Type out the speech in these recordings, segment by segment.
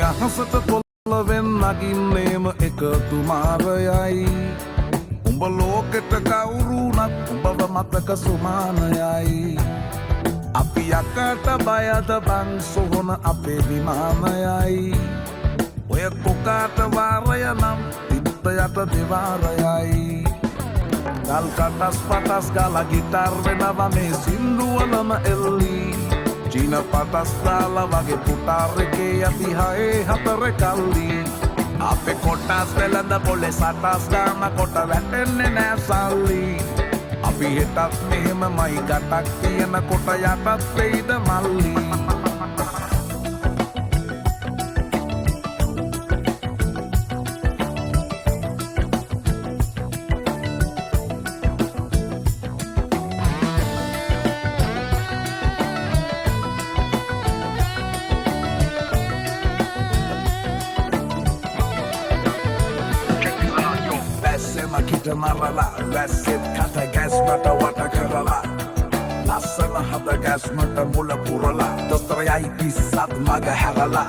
අහසට පොළවෙන් නගින්නේම එකතු මාරයයි උඹ ලෝකෙට කවුරුනත් උඹව මතක සුමානයයි අපි යකට බයද බං සොහොන අපේ විමානයයි ඔය කොකාට වාරය නම් තිත්ත යට දෙවාරයයි ගල් කටස් පටස් ගාලා ගිටාර් වෙනවා මේ සින්දුවලම එල්ලි චීන පටස් දාලා වගේ පුටාර් එකේ යති හයේ හතර කල්ලි අපේ කොටස් වෙලඳ පොලේ සටස් ගාන කොට වැටෙන්නේ නෑ සල්ලි අපි හෙටත් මෙහෙමමයි ගටක් තියෙන කොට යටත් වෙයිද මල්ලි Kita marala, වැස්සෙත් කට ගැස් මට වට කරලා ලස්සන හද ගැස් මට මුල පුරලා දොස්තරයයි පිස්සත් මග හැරලා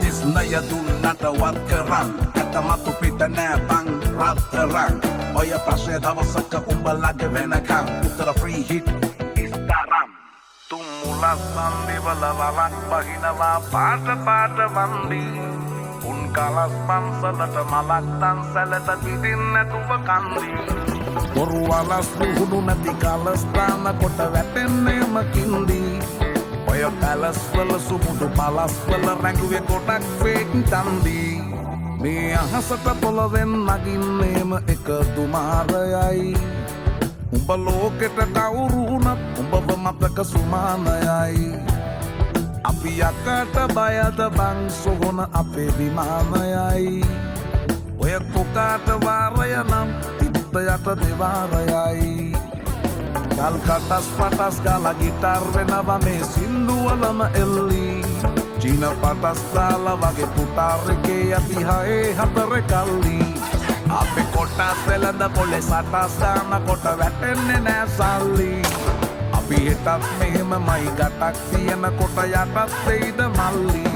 තිස්නය දුන්නට වත් කරන් ඇත මතු පිට නෑ බං රත්තරන් ඔය ප්‍රශ්නය දවසක උඹලගේ වෙනකම් උත්තර ෆ්‍රී හිට් ඉස්තරම් තුම් මුලස් සන්දිවල වලක් බහිනවා පාට පාට වන්දි උන් කලස් පන්සලට මලක් තන්සලට දිදින් නැතුව කන්දි බොරු වලස් පුහුණු නැති කලස්ථාන කොට වැටෙන්නේම කින්දි ඔය පැලස් වල සුමුදු පලස් වල රැඟුවේ කොටක් ෆේක් තන්දි මේ අහසට පොළවෙන් නගින්නේම එකතු මාරයයි උඹ ලෝකෙට කවුරුනත් උඹව මතක සුමානයයි අපි යකට බයද බං සොහොන අපේ විමානයයි ඔය කොකාට වාරය නම් තිත්ත යට දෙවාරයයි ගල් කටස් පටස් ගාලා ගිටාර් වෙනවා මේ සින්දුවලම එල්ලි චීන පටස් දාලා වගේ පුටාර් එකේ යති හයේ හතර කල්ලි අපේ කොටස් වෙලඳ පොලේ සටස් ගාන කොට වැටෙන්නේ නෑ සල්ලි අපි හෙටත් මෙහෙමමයි ගටක් තියෙන කොට යටත් වෙයිද මල්ලි